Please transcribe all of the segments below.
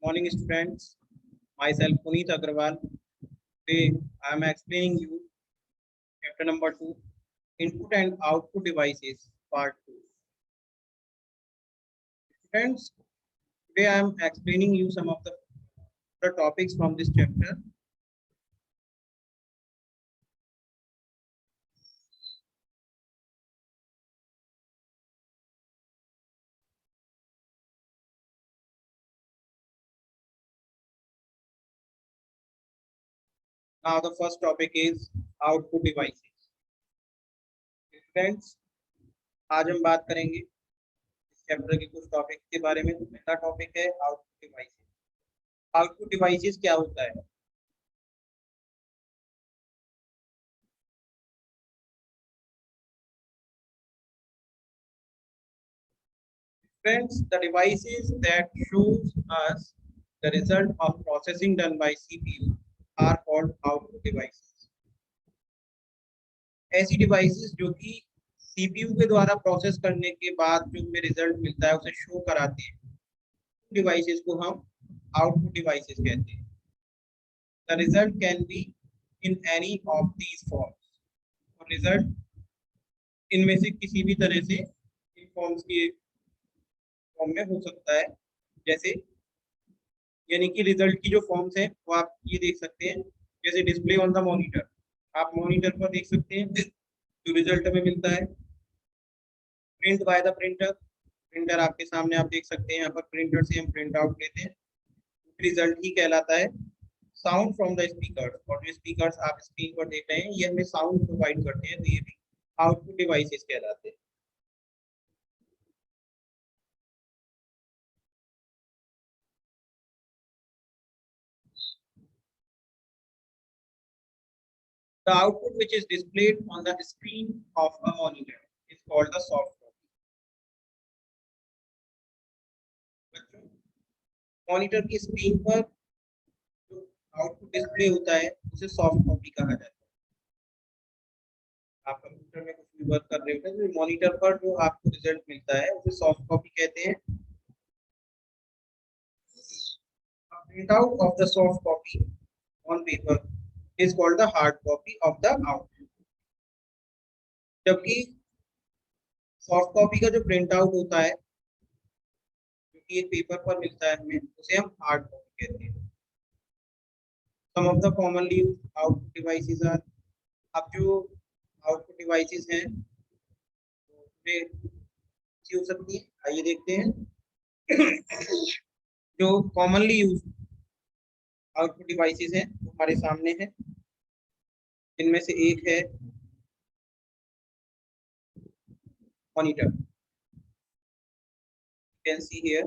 Morning students, myself Puneet Agarwal. Today I am explaining you chapter number 2, Input and Output Devices, part 2. Students, today I am explaining you some of the topics from this chapter. Now the first topic is output devices. Students, आज हम बात करेंगे इस chapter के कुछ topic के बारे में। तो पहला टॉपिक है आउटपुट डिवाइसेस। आउटपुट डिवाइसेस क्या होता है? Friends, the devices that shows us the result of processing done by CPU are called output devices. ऐसी डिवाइसेस जो कि सीपीयू के द्वारा प्रोसेस करने के बाद जो हमें रिजल्ट मिलता है उसे शो कराती है, डिवाइसेस को हम आउटपुट डिवाइसेस कहते हैं। The result can be in any of these forms, और रिजल्ट इनमें से किसी भी तरह से इन फॉर्म्स के फॉर्म में हो सकता है। जैसे यानी कि रिजल्ट की जो फॉर्म्स है वो आप ये देख सकते हैं, जैसे डिस्प्ले ऑन द मॉनिटर। आप मॉनिटर पर देख सकते हैं जो रिजल्ट हमें मिलता है। Print by the printer, printer आपके सामने आप देख सकते हैं, यहाँ पर प्रिंटर से हम प्रिंट आउट लेते हैं, रिजल्ट ही कहलाता है। साउंड फ्रॉम द स्पीकर, और जो स्पीकर्स आप स्क्रीन पर देख रहे हैं ये हमें साउंड प्रोवाइड करते हैं, तो ये भी आउटपुट डिवाइसेस कहलाते हैं। The output which is displayed on the screen of a monitor is called the soft copy. Monitor की स्क्रीन पर जो आउटपुट डिस्प्ले होता है उसे सॉफ्ट कॉपी कहा जाता है। आप कंप्यूटर में कुछ भी वर्क कर रहे होते हैं तो मॉनिटर पर जो आपको रिजल्ट मिलता है उसे सॉफ्ट कॉपी कहते हैं। Print out of the soft copy on paper is called the hard copy of the output. जबकि सॉफ्ट कॉपी का जो प्रिंट आउट होता है जो कि एक पेपर पर मिलता है हमें, उसे हम हार्ड कॉपी कहते हैं। Some of the commonly output devices are, अब जो आउटपुट डिवाइसेस हैं वे हो सकती है, आइए देखते हैं। जो कॉमनली यूज आउटपुट डिवाइसेस हैं हमारे सामने है, इनमें से एक है monitor. Can see here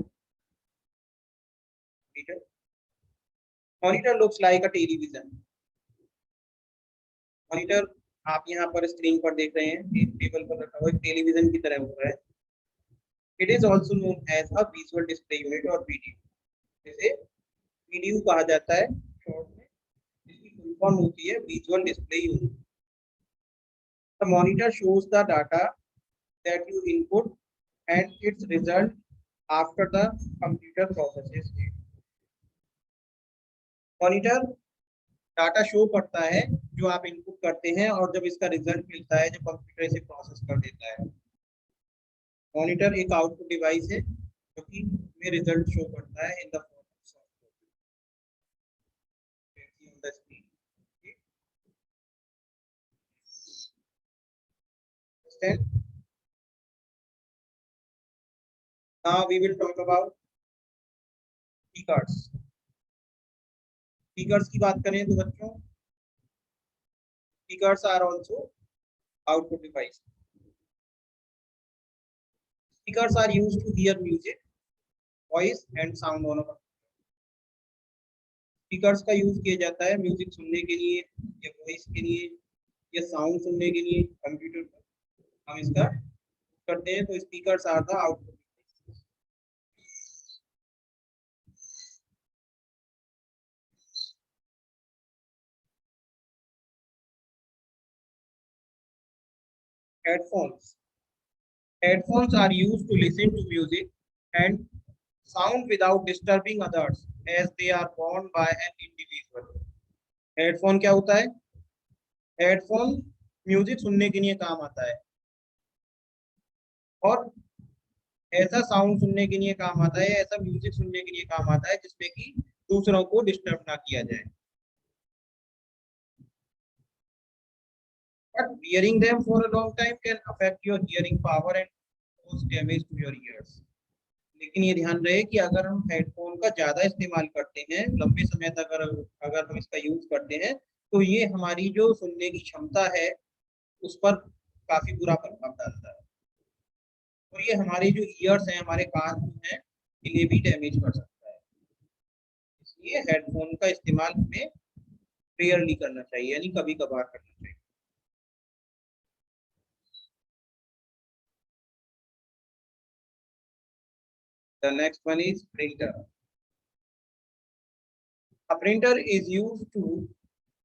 monitor looks like a television. Monitor आप यहाँ पर स्क्रीन पर देख रहे हैं, टेबल पर रखा हुआ टेलीविजन की तरह हो रहा है। It is also known as a visual display unit और वीडियो, जैसे वीडियो कहा जाता है शॉर्ट में, जिसकी फुल फॉर्म होती है visual display unit. The monitor shows the data that you input and it's result after the computer processes it. Monitor data show करता है जो आप इनपुट करते हैं, और जब इसका रिजल्ट मिलता है जब कंप्यूटर इसे प्रोसेस कर देता है। मॉनिटर एक आउटपुट डिवाइस है जो कि हमें रिजल्ट शो करता है in the form of software. Now we will talk about speakers. Speakers की बात करें तो बच्चों, speakers are also output device. Speakers are used to hear music, voice and sound on a computer. Speakers का use किया जाता है music सुनने के लिए या वॉइस के लिए या साउंड सुनने के लिए। कंप्यूटर पर हम इसका करते हैं, तो speakers are the output. Headphones. Headphones are used to listen to music and sound without disturbing others as they are worn by an individual. Headphone क्या होता है? हेडफोन म्यूजिक सुनने के लिए काम आता है और ऐसा साउंड सुनने के लिए काम आता है, ऐसा म्यूजिक सुनने के लिए काम आता है जिसमें कि दूसरों को डिस्टर्ब ना किया जाए. But wearing them for a long time can affect your hearing power and cause damage to your ears. लेकिन ये ध्यान रहे कि अगर हम हेडफोन का ज्यादा इस्तेमाल करते हैं, लंबे समय तक अगर हम इसका यूज करते हैं, तो ये हमारी जो सुनने की क्षमता है उस पर काफी बुरा प्रभाव डालता है और ये हमारे जो ईयर्स हैं, हमारे कान हैं, इन्हें भी डैमेज कर सकता है. इसलिए हेडफोन का इस्तेमाल हमें रेयरली करना चाहिए, यानी कभी कभार करना चाहिए. The next one is printer. A printer is used to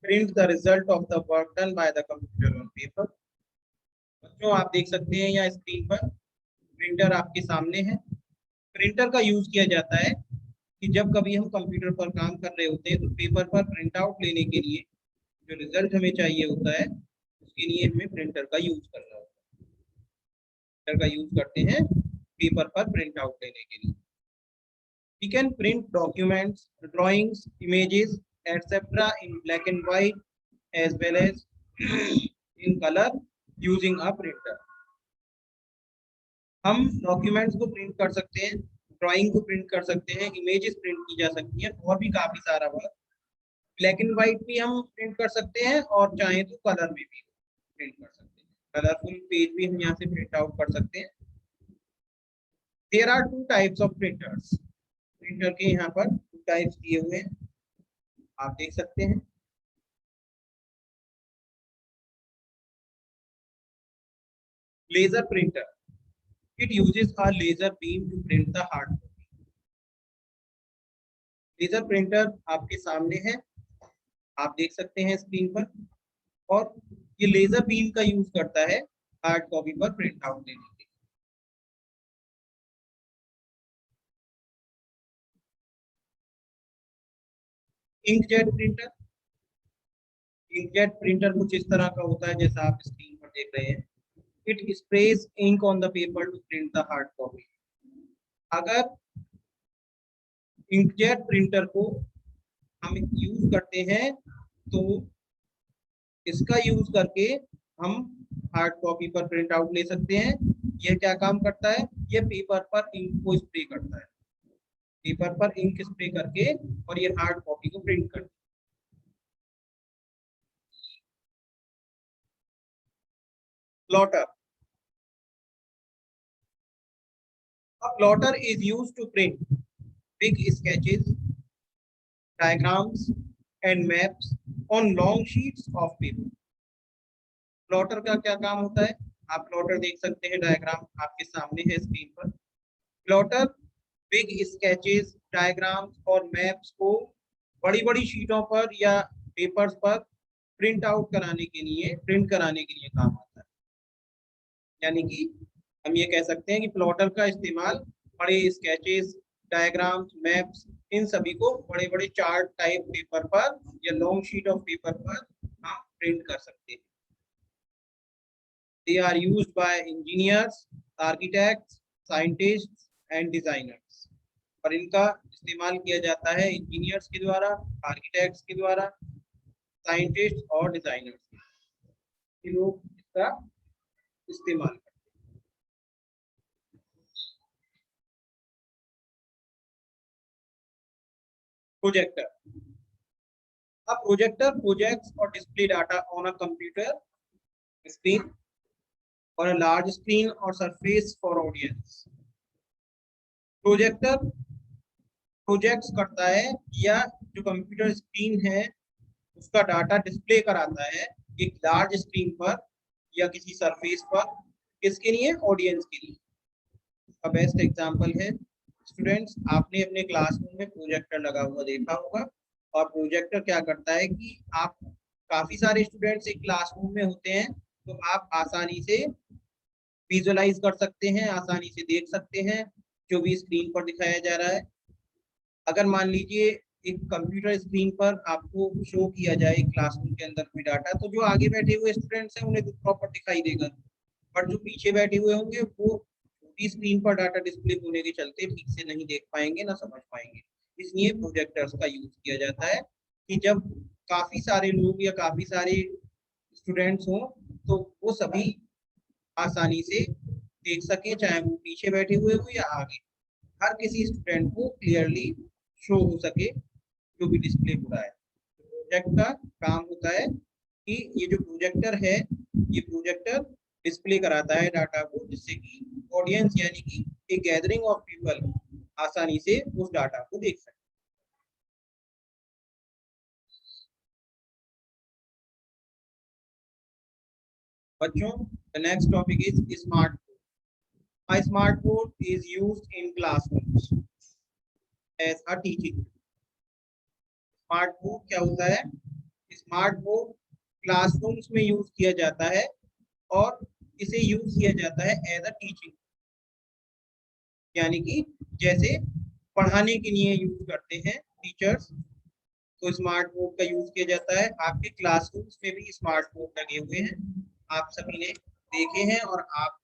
print the result of the work done by the computer on paper. बच्चों आप देख सकते हैं यहाँ स्क्रीन पर प्रिंटर आपके सामने है. प्रिंटर का यूज किया जाता है कि जब कभी हम कंप्यूटर पर काम कर रहे होते हैं तो पेपर पर प्रिंट आउट लेने के लिए जो रिजल्ट हमें चाहिए होता है उसके लिए हमें प्रिंटर का यूज करना होता है. प्रिंटर का यूज करते हैं पेपर पर प्रिंट आउट लेने के लिए. We can print documents, drawings, images, etc. in black and white as well as in color using a printer. हम डॉक्यूमेंट्स को प्रिंट कर सकते हैं, ड्राइंग को प्रिंट कर सकते हैं, इमेजेस प्रिंट की जा सकती हैं और भी काफी सारा वर्क. ब्लैक एंड व्हाइट भी हम प्रिंट कर सकते हैं और चाहे तो कलर में भी प्रिंट कर सकते हैं. कलरफुल पेज भी हम यहाँ से प्रिंट आउट कर सकते हैं. There are two types of printers. Printer के यहाँ पर टू टाइप्स दिए हुए हैं, आप देख सकते हैं. Laser printer, it uses a laser beam to print the hard copy. Laser printer आपके सामने है, आप देख सकते हैं स्क्रीन पर, और ये लेजर बीम का यूज करता है हार्ड कॉपी पर प्रिंट आउट लेने के लिए. इंकजेट प्रिंटर, इंकजेट प्रिंटर कुछ इस तरह का होता है जैसा आप स्क्रीन पर देख रहे हैं. It sprays ink on the paper to print the hard copy. अगर इंकजेट प्रिंटर को हम यूज करते हैं तो इसका यूज करके हम हार्ड कॉपी पर प्रिंट आउट ले सकते हैं. यह क्या काम करता है? ये पेपर पर इंक को स्प्रे करता है, पेपर पर इंक स्प्रे करके और ये हार्ड कॉपी को प्रिंट करता है. Plotter, a plotter is used to print big sketches, diagrams and maps on long sheets of paper. Plotter का क्या काम होता है? आप प्लॉटर देख सकते हैं, डायग्राम आपके सामने है स्क्रीन पर. प्लॉटर बिग स्केचेस, डायग्राम्स और मैप्स को बड़ी बड़ी शीटों पर या पेपर्स पर प्रिंट आउट कराने के लिए, प्रिंट कराने के लिए काम आता है. यानी कि हम ये कह सकते हैं कि प्लॉटर का इस्तेमाल बड़े स्केचेस, डायग्राम्स, मैप्स, इन सभी को बड़े बड़े चार्ट टाइप पेपर पर या लॉन्ग शीट ऑफ पेपर पर हम प्रिंट कर सकते हैं. They are used by engineers, architects, scientists and designers. और इनका इस्तेमाल किया जाता है इंजीनियर्स के द्वारा, आर्किटेक्ट्स के द्वारा, साइंटिस्ट और डिजाइनर्स के द्वारा. ये लोग इसका इस्तेमाल करते हैं. Projector, a projector projects or display data on a computer screen or a large screen or surface for audience. Projector projects करता है या जो कंप्यूटर स्क्रीन है उसका डाटा डिस्प्ले कराता है एक लार्ज स्क्रीन पर या किसी सरफेस पर. किसके लिए? ऑडियंस के लिए. इसका बेस्ट एग्जांपल है स्टूडेंट्स, आपने अपने क्लासरूम में प्रोजेक्टर लगा हुआ देखा होगा. और प्रोजेक्टर क्या करता है कि आप काफी सारे स्टूडेंट्स एक क्लासरूम में होते हैं तो आप आसानी से विजुअलाइज कर सकते हैं, आसानी से देख सकते हैं जो भी स्क्रीन पर दिखाया जा रहा है. अगर मान लीजिए एक कंप्यूटर स्क्रीन पर आपको शो किया जाए क्लासरूम के अंदर कोई डाटा, तो जो आगे बैठे हुए स्टूडेंट्स हैं उन्हें प्रॉपर दिखाई देगा, बट जो पीछे बैठे हुए होंगे वो छोटी स्क्रीन पर डाटा डिस्प्ले होने के चलते ठीक से नहीं देख पाएंगे ना समझ पाएंगे। इसलिए प्रोजेक्टर्स का यूज किया जाता है कि जब काफी सारे लोग या काफी सारे स्टूडेंट्स हों तो वो सभी आसानी से देख सके, चाहे वो पीछे बैठे हुए हो या आगे, हर किसी स्टूडेंट को क्लियरली शो हो सके जो भी डिस्प्ले हो रहा है। प्रोजेक्ट का काम होता है कि ये जो प्रोजेक्टर है, ये प्रोजेक्टर डिस्प्ले कराता है डाटा को, जिससे कि ऑडियंस यानी कि एक गैदरिंग ऑफ पीपल आसानी से उस डाटा को देख सके। बच्चों, the next topic is smart board. A smart board is used in classrooms as a teaching। Smart board क्या होता है? स्मार्ट बोर्ड क्लासरूम्स में यूज किया जाता है और इसे यूज किया जाता है एज अ टीचिंग, यानी कि जैसे पढ़ाने के लिए यूज करते हैं टीचर्स, तो स्मार्ट बोर्ड का यूज किया जाता है। आपके क्लासरूम्स में भी स्मार्ट बोर्ड लगे हुए हैं, आप सभी ने देखे हैं और आप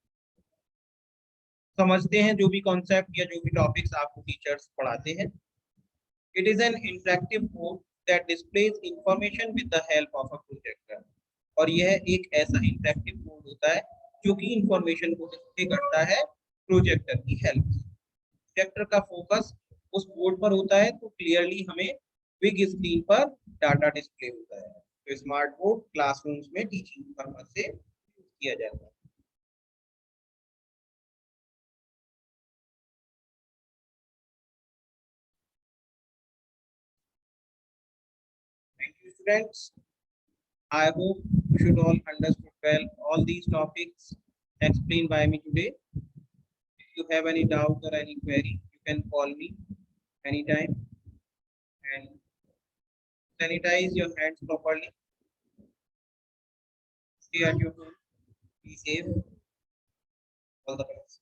समझते हैं जो भी कॉन्सेप्ट या जो भी टॉपिक्स आपको टीचर्स पढ़ाते हैं। It is an interactive board that displays information with the help of a projector. और यह एक ऐसा इंटरेक्टिव बोर्ड होता है जो कि इंफॉर्मेशन को डिस्प्ले करता है प्रोजेक्टर की हेल्प से। प्रोजेक्टर का फोकस उस बोर्ड पर होता है तो क्लियरली हमें बिग स्क्रीन पर डाटा डिस्प्ले होता है। तो स्मार्ट बोर्ड क्लासरूम्स में टीचिंग पर्पज से किया जाता है। Thank you students. I hope you should all understood well all these topics explained by me today. If you have any doubt or any query, you can call me anytime and sanitize your hands properly. Stay at your home. Be safe. All the best.